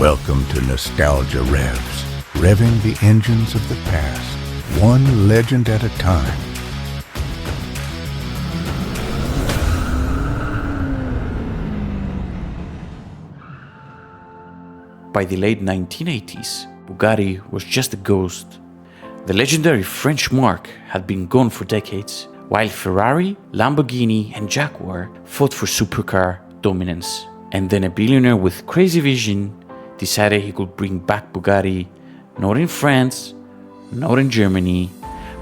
Welcome to Nostalgia Revs, revving the engines of the past, one legend at a time. By the late 1980s, Bugatti was just a ghost. The legendary French marque had been gone for decades, while Ferrari, Lamborghini and Jaguar fought for supercar dominance. And then a billionaire with crazy vision decided he could bring back Bugatti, not in France, not in Germany,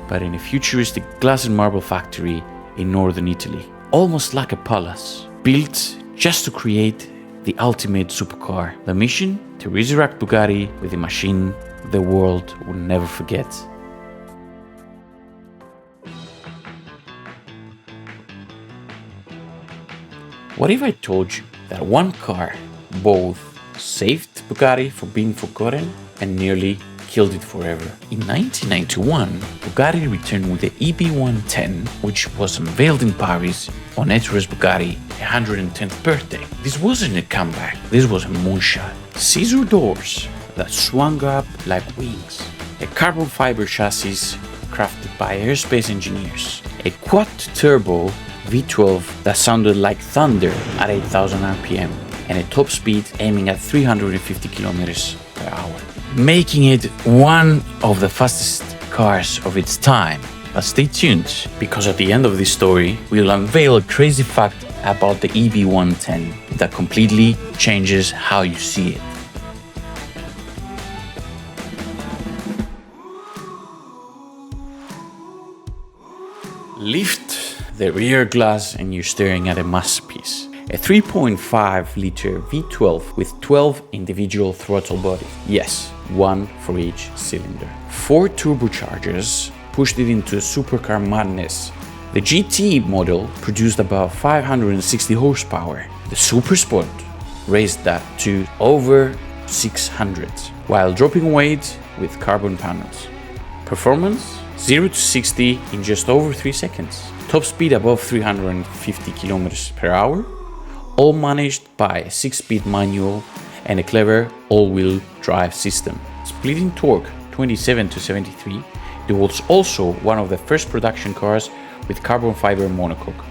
but in a futuristic glass and marble factory in northern Italy. Almost like a palace, built just to create the ultimate supercar. The mission? To resurrect Bugatti with a machine the world will never forget. What if I told you that one car both saved Bugatti from being forgotten and nearly killed it forever? In 1991, Bugatti returned with the EB110, which was unveiled in Paris on Ettore Bugatti's 110th birthday. This wasn't a comeback, this was a moonshot. Scissor doors that swung up like wings, a carbon fiber chassis crafted by aerospace engineers, a quad-turbo V12 that sounded like thunder at 8,000 RPM, and a top speed aiming at 350 kilometers per hour, making it one of the fastest cars of its time. But stay tuned, because at the end of this story, we'll unveil a crazy fact about the EB110 that completely changes how you see it. Lift the rear glass and you're staring at a masterpiece. A 3.5-liter V12 with 12 individual throttle bodies. Yes, one for each cylinder. 4 turbochargers pushed it into supercar madness. The GT model produced about 560 horsepower. The Super Sport raised that to over 600, while dropping weight with carbon panels. Performance? 0 to 60 in just over 3 seconds. Top speed above 350 kilometers per hour. All managed by a 6-speed manual and a clever all-wheel drive system. Splitting torque 27 to 73, it was also one of the first production cars with carbon fiber monocoque.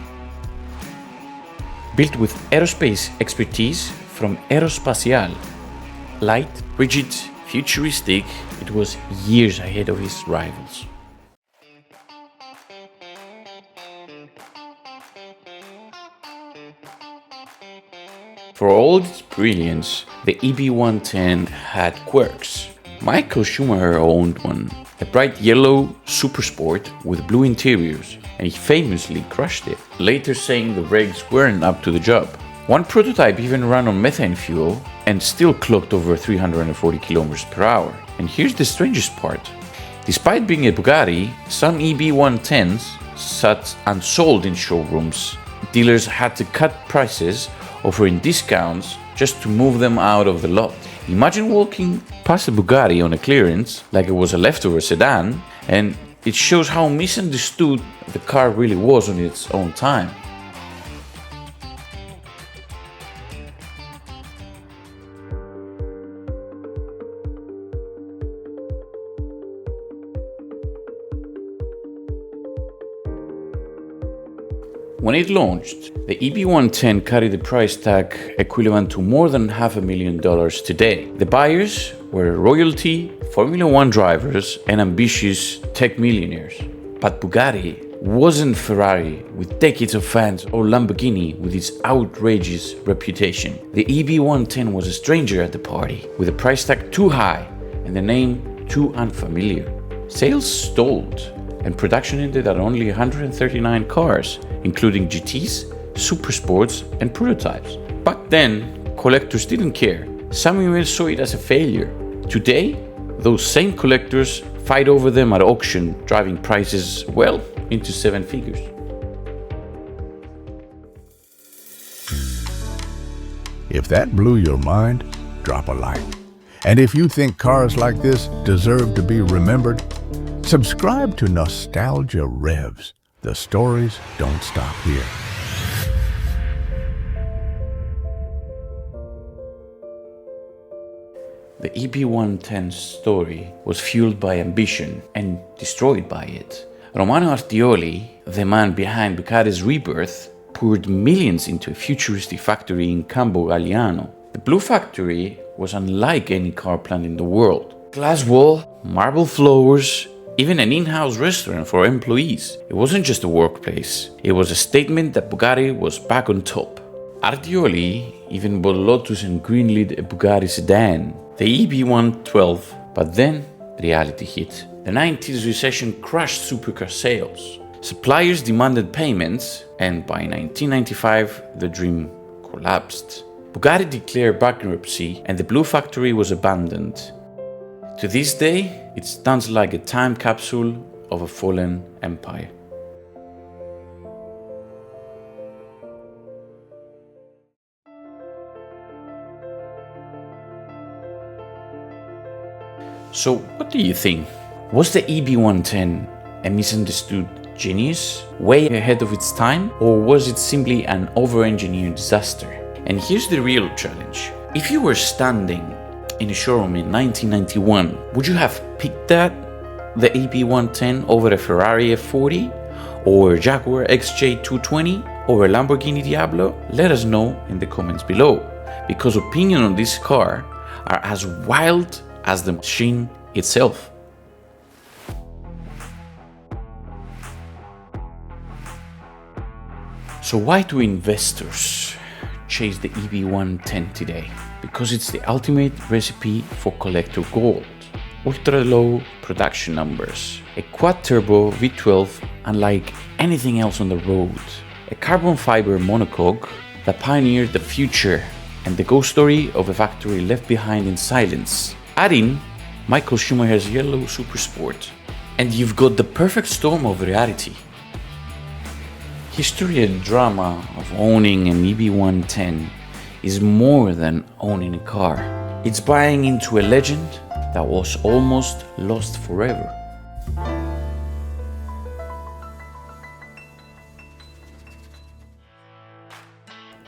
Built with aerospace expertise from Aerospatiale. Light, rigid, futuristic, it was years ahead of its rivals. For all its brilliance, the EB110 had quirks. Michael Schumacher owned one, a bright yellow Super Sport with blue interiors, and he famously crushed it, later saying the brakes weren't up to the job. One prototype even ran on methane fuel and still clocked over 340 kilometers per hour. And here's the strangest part. Despite being a Bugatti, some EB110s sat unsold in showrooms. Dealers had to cut prices, offering discounts just to move them out of the lot. Imagine walking past a Bugatti on a clearance like it was a leftover sedan, and it shows how misunderstood the car really was on its own time. When it launched, the EB110 carried a price tag equivalent to more than $500,000 today. The buyers were royalty, Formula One drivers, and ambitious tech millionaires. But Bugatti wasn't Ferrari with decades of fans or Lamborghini with its outrageous reputation. The EB110 was a stranger at the party, with a price tag too high and the name too unfamiliar. Sales stalled, and production ended at only 139 cars, including GTs, Super Sports, and prototypes. Back then, collectors didn't care. Some even saw it as a failure. Today, those same collectors fight over them at auction, driving prices well into 7 figures. If that blew your mind, drop a like. And if you think cars like this deserve to be remembered, subscribe to Nostalgia Revs. The stories don't stop here. The EB110 story was fueled by ambition and destroyed by it. Romano Artioli, the man behind Bugatti's Rebirth, poured millions into a futuristic factory in Campo Galliano. The Blue Factory was unlike any car plant in the world. Glass wall, marble floors, even an in-house restaurant for employees. It wasn't just a workplace, it was a statement that Bugatti was back on top. Artioli even bought Lotus and greenlit a Bugatti sedan, the EB112, but then reality hit. The 90s recession crushed supercar sales. Suppliers demanded payments, and by 1995, the dream collapsed. Bugatti declared bankruptcy and the Blue Factory was abandoned. To this day, it stands like a time capsule of a fallen empire. So, what do you think? Was the EB110 a misunderstood genius, way ahead of its time, or was it simply an over-engineered disaster? And here's the real challenge. If you were standing in a showroom in 1991, would you have picked the EB110 over a Ferrari F40 or a Jaguar XJ220 or a Lamborghini Diablo? Let us know in the comments below, because opinions on this car are as wild as the machine itself. So why do investors chase the EB110 today? Because it's the ultimate recipe for collector gold. Ultra low production numbers, a quad-turbo V12 unlike anything else on the road, a carbon fiber monocoque that pioneered the future, and the ghost story of a factory left behind in silence. Add in Michael Schumacher's yellow Supersport, and you've got the perfect storm of reality. History and drama of owning an EB110 is more than owning a car. It's buying into a legend that was almost lost forever.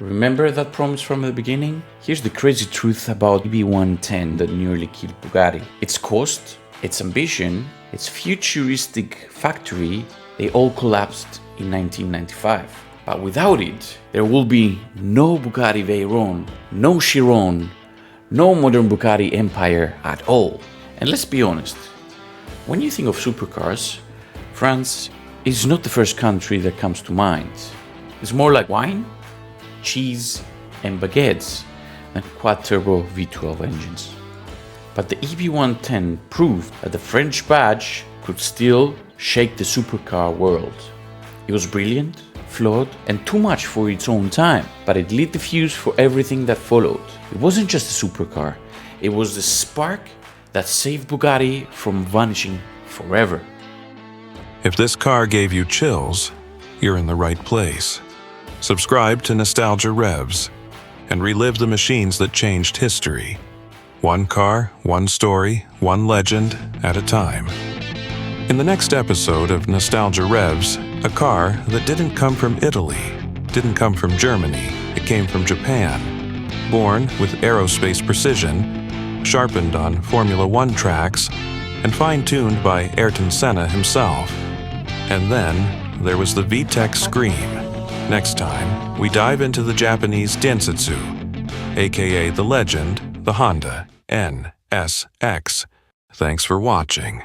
Remember that promise from the beginning? Here's the crazy truth about EB110 that nearly killed Bugatti. Its cost, its ambition, its futuristic factory, they all collapsed in 1995. But without it, there will be no Bugatti Veyron, no Chiron, no modern Bugatti empire at all. And let's be honest, when you think of supercars, France is not the first country that comes to mind. It's more like wine, cheese and baguettes than quad-turbo V12 engines. But the EB110 proved that the French badge could still shake the supercar world. It was brilliant, flawed, and too much for its own time, but it lit the fuse for everything that followed. It wasn't just a supercar, it was the spark that saved Bugatti from vanishing forever. If this car gave you chills, you're in the right place. Subscribe to Nostalgia Revs and relive the machines that changed history. One car, one story, one legend at a time. In the next episode of Nostalgia Revs, a car that didn't come from Italy, didn't come from Germany, it came from Japan. Born with aerospace precision, sharpened on Formula One tracks, and fine-tuned by Ayrton Senna himself. And then there was the VTEC Scream. Next time, we dive into the Japanese Densetsu, aka the legend, the Honda NSX. Thanks for watching.